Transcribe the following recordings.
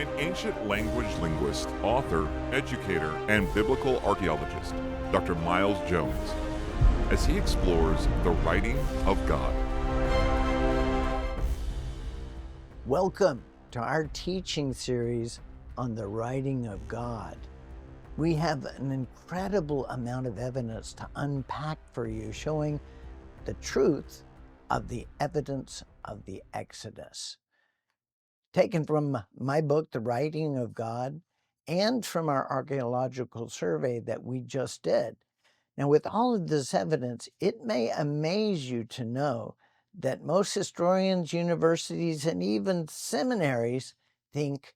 join ancient language linguist, author, educator, and biblical archaeologist, Dr. Miles Jones, as he explores the writing of God. Welcome to our teaching series on the writing of God. We have an incredible amount of evidence to unpack for you, showing the truth of the evidence of the Exodus. Taken from my book, The Writing of God, and from our archaeological survey that we just did. Now, with all of this evidence, it may amaze you to know that most historians, universities, and even seminaries think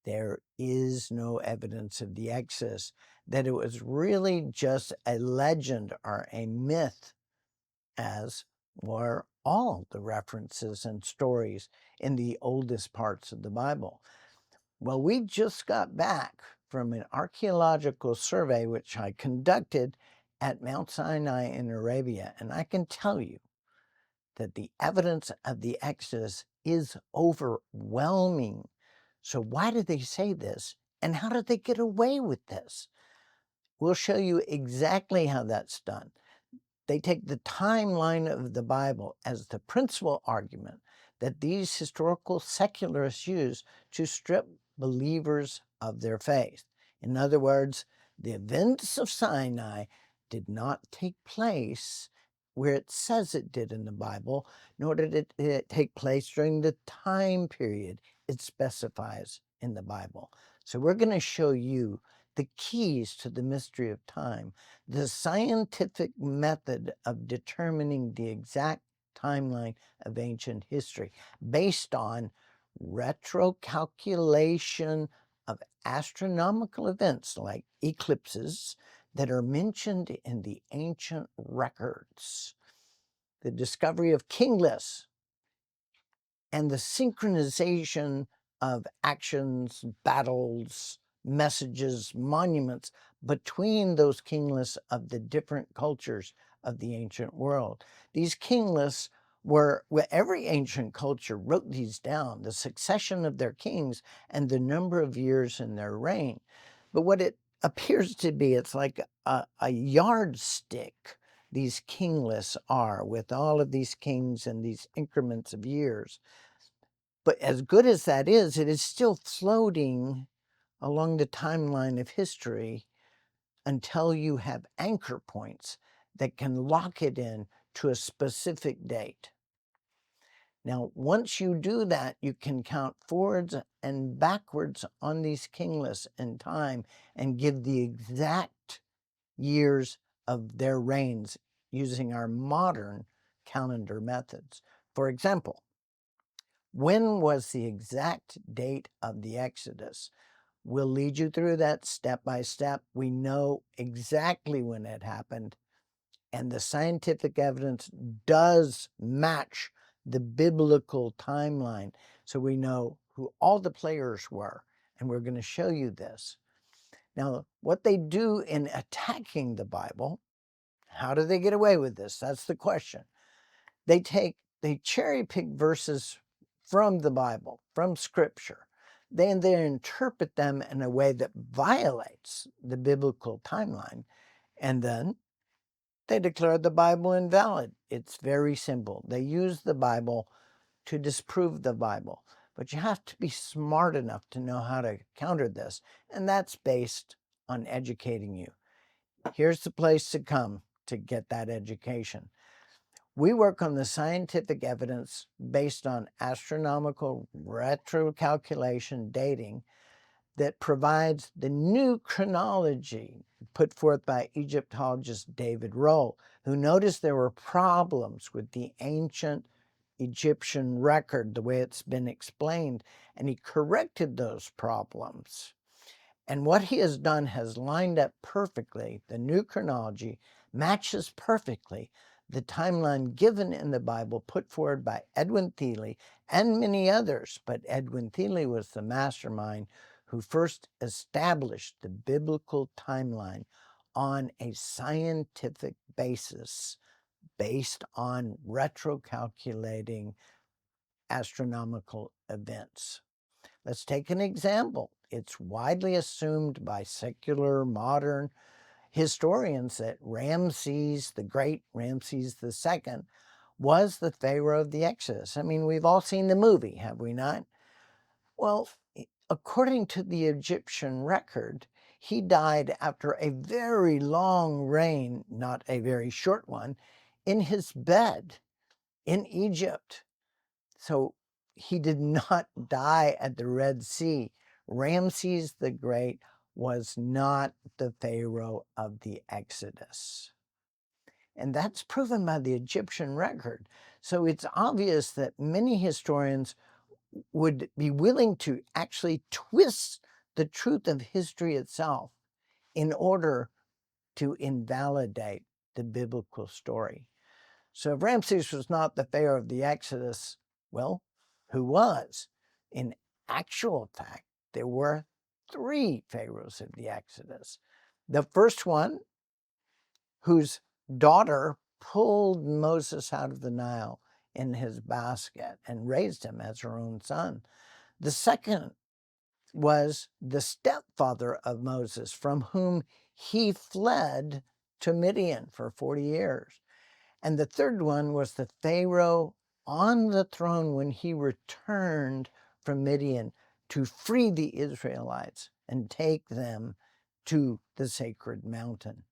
there is no evidence of the Exodus, that it was really just a legend or a myth, as were all the references and stories in the oldest parts of the Bible. Well, we just got back from an archaeological survey which I conducted at Mount Sinai in Arabia, and I can tell you that the evidence of the Exodus is overwhelming. So why did they say this, and how did they get away with this? We'll show you exactly how that's done. They take the timeline of the Bible as the principal argument that these historical secularists use to strip believers of their faith. In other words, the events of Sinai did not take place where it says it did in the Bible, nor did it take place during the time period it specifies in the Bible. So we're going to show you the keys to the mystery of time, the scientific method of determining the exact timeline of ancient history based on retrocalculation of astronomical events like eclipses that are mentioned in the ancient records, the discovery of king lists, and the synchronization of actions, battles, messages, monuments between those king lists of the different cultures of the ancient world. These king lists were, where every ancient culture wrote these down, the succession of their kings and the number of years in their reign. But what it appears to be, it's like a yardstick, these king lists are, with all of these kings and these increments of years. But as good as that is, it is still floating along the timeline of history until you have anchor points that can lock it in to a specific date. Now, once you do that, you can count forwards and backwards on these king lists in time and give the exact years of their reigns using our modern calendar methods. For example, when was the exact date of the Exodus? We'll lead you through that step by step. We know exactly when it happened, and the scientific evidence does match the biblical timeline. So we know who all the players were, and we're going to show you this. Now, what they do in attacking the Bible, how do they get away with this? That's the question. They cherry pick verses from the Bible, from Scripture. They interpret them in a way that violates the biblical timeline, and then they declare the Bible invalid. It's very simple. They use the Bible to disprove the Bible, but you have to be smart enough to know how to counter this, and that's based on educating you. Here's the place to come to get that education. We work on the scientific evidence based on astronomical retrocalculation dating that provides the new chronology put forth by Egyptologist David Rohl, who noticed there were problems with the ancient Egyptian record, the way it's been explained, and he corrected those problems. And what he has done has lined up perfectly. The new chronology matches perfectly the timeline given in the Bible put forward by Edwin Thiele and many others. But Edwin Thiele was the mastermind who first established the biblical timeline on a scientific basis based on retrocalculating astronomical events. Let's take an example. It's widely assumed by secular modern historians that Ramses the Great, Ramses II, was the Pharaoh of the Exodus. I mean, we've all seen the movie, have we not? Well, according to the Egyptian record, he died after a very long reign, not a very short one, in his bed in Egypt. So he did not die at the Red Sea. Ramses the Great was not the Pharaoh of the Exodus. And that's proven by the Egyptian record. So it's obvious that many historians would be willing to actually twist the truth of history itself in order to invalidate the biblical story. So if Ramses was not the Pharaoh of the Exodus, well, who was? In actual fact, there were 3 pharaohs of the Exodus. The first one, whose daughter pulled Moses out of the Nile in his basket and raised him as her own son. The second was the stepfather of Moses, from whom he fled to Midian for 40 years. And the third one was the Pharaoh on the throne when he returned from Midian to free the Israelites and take them to the sacred mountain.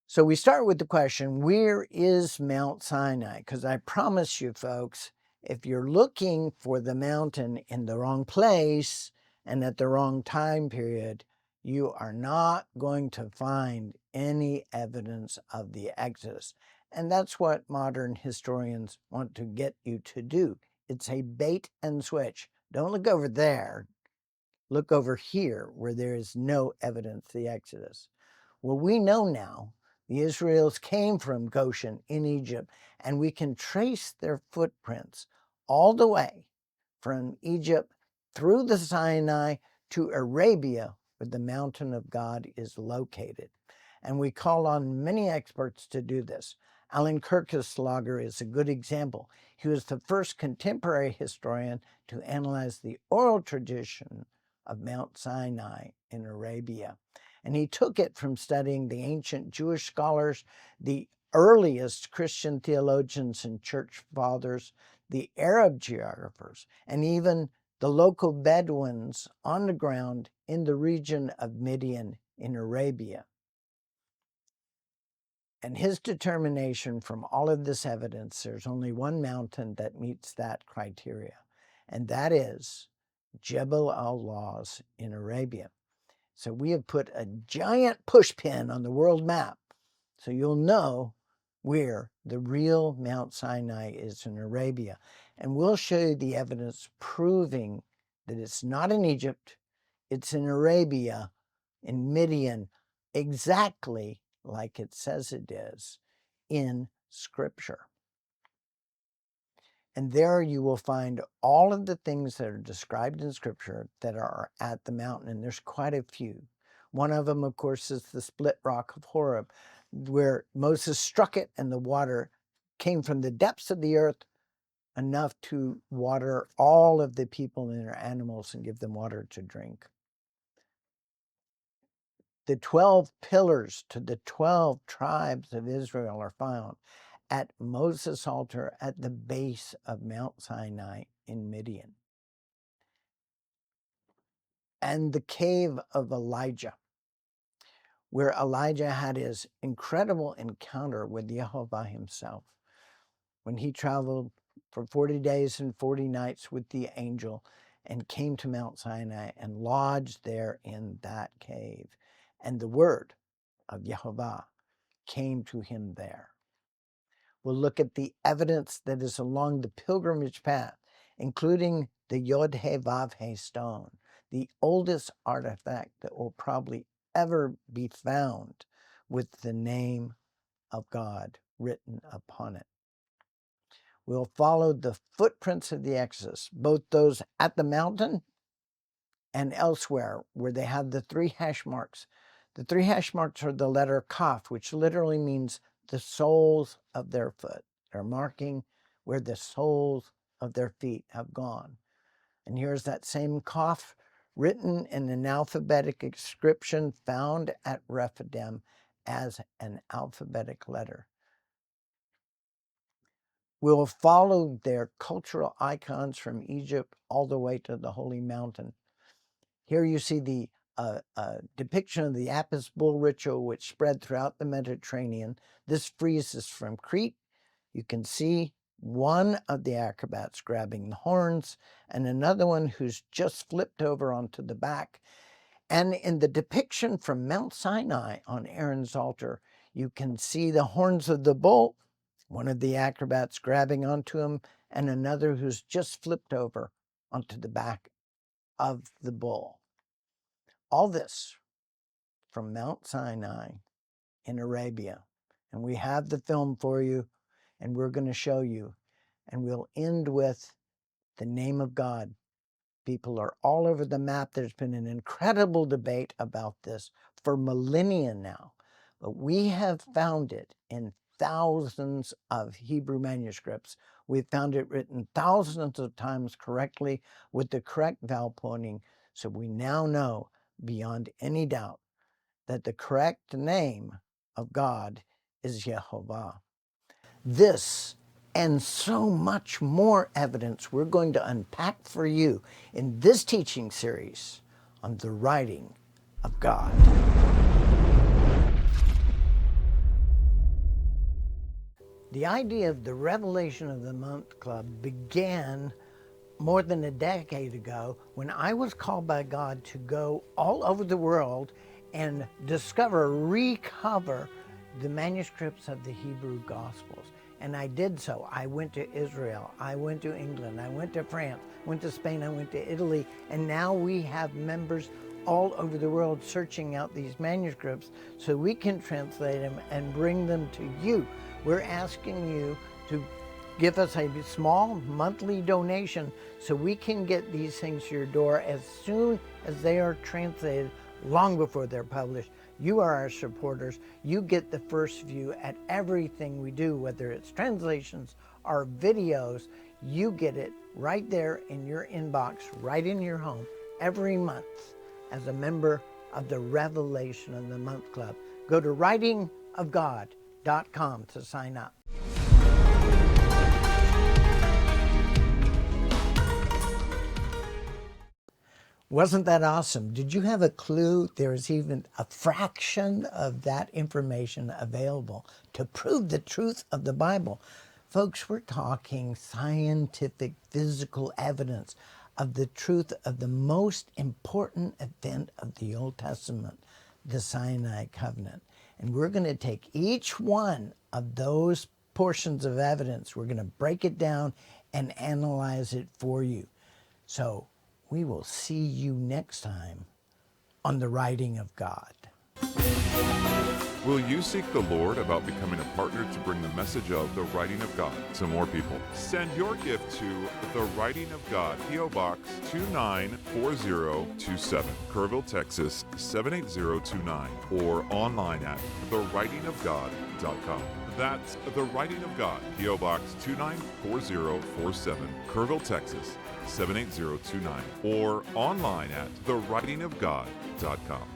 So we start with the question, where is Mount Sinai? Because I promise you, folks, if you're looking for the mountain in the wrong place and at the wrong time period, you are not going to find any evidence of the Exodus. And that's what modern historians want to get you to do. It's a bait and switch. Don't look over there. Look over here where there is no evidence of the Exodus. Well, we know now the Israelites came from Goshen in Egypt, and we can trace their footprints all the way from Egypt through the Sinai to Arabia, where the mountain of God is located. And we call on many experts to do this. Alan Kirkus is a good example. He was the first contemporary historian to analyze the oral tradition of Mount Sinai in Arabia. And he took it from studying the ancient Jewish scholars, the earliest Christian theologians and church fathers, the Arab geographers, and even the local Bedouins on the ground in the region of Midian in Arabia. And his determination from all of this evidence, there's only one mountain that meets that criteria, and that is Jebel al-Lawz in Arabia. So we have put a giant pushpin on the world map, so you'll know where the real Mount Sinai is in Arabia. And we'll show you the evidence proving that it's not in Egypt, it's in Arabia, in Midian, exactly like it says it is in Scripture. And there you will find all of the things that are described in Scripture that are at the mountain, and there's quite a few. One of them, of course, is the split rock of Horeb, where Moses struck it and the water came from the depths of the earth enough to water all of the people and their animals and give them water to drink. The 12 pillars to the 12 tribes of Israel are found at Moses' altar at the base of Mount Sinai in Midian. And the cave of Elijah, where Elijah had his incredible encounter with Yehovah himself, when he traveled for 40 days and 40 nights with the angel and came to Mount Sinai and lodged there in that cave. And the word of Yehovah came to him there. We'll look at the evidence that is along the pilgrimage path, including the Yod-Heh-Vav-Heh stone, the oldest artifact that will probably ever be found with the name of God written upon it. We'll follow the footprints of the Exodus, both those at the mountain and elsewhere where they have the 3 hash marks. The 3 hash marks are the letter Koph, which literally means the soles of their foot. They're marking where the soles of their feet have gone. And here's that same Koph written in an alphabetic inscription found at Rephidim as an alphabetic letter. We'll follow their cultural icons from Egypt all the way to the Holy Mountain. Here you see the depiction of the Apis bull ritual, which spread throughout the Mediterranean. This frieze is from Crete. You can see one of the acrobats grabbing the horns and another one who's just flipped over onto the back. And in the depiction from Mount Sinai on Aaron's altar, you can see the horns of the bull, one of the acrobats grabbing onto him, and another who's just flipped over onto the back of the bull. All this from Mount Sinai in Arabia. And we have the film for you, and we're going to show you. And we'll end with the name of God. People are all over the map. There's been an incredible debate about this for millennia now. But we have found it in thousands of Hebrew manuscripts. We've found it written thousands of times correctly with the correct vowel pointing. So we now know beyond any doubt that the correct name of God is Yehovah. This and so much more evidence we're going to unpack for you in this teaching series on the writing of God. The idea of the Revelation of the Month Club began more than a decade ago when I was called by God to go all over the world and recover the manuscripts of the Hebrew Gospels. And I did so. I went to Israel, I went to England, I went to France, went to Spain, I went to Italy, and now we have members all over the world searching out these manuscripts so we can translate them and bring them to you. We're asking you to give us a small monthly donation so we can get these things to your door as soon as they are translated, long before they're published. You are our supporters. You get the first view at everything we do, whether it's translations or videos. You get it right there in your inbox, right in your home, every month as a member of the Revelation of the Month Club. Go to writingofgod.com to sign up. Wasn't that awesome? Did you have a clue there's even a fraction of that information available to prove the truth of the Bible? Folks, we're talking scientific, physical evidence of the truth of the most important event of the Old Testament, the Sinai covenant. And we're going to take each one of those portions of evidence, we're going to break it down and analyze it for you. So we will see you next time on the Writing of God. Will you seek the Lord about becoming a partner to bring the message of the Writing of God to more people? Send your gift to The Writing of God, P.O. Box 294027, Kerrville, Texas 78029, or online at thewritingofgod.com. That's The Writing of God, P.O. Box 294047, Kerrville, Texas 78029, or online at thewritingofgod.com.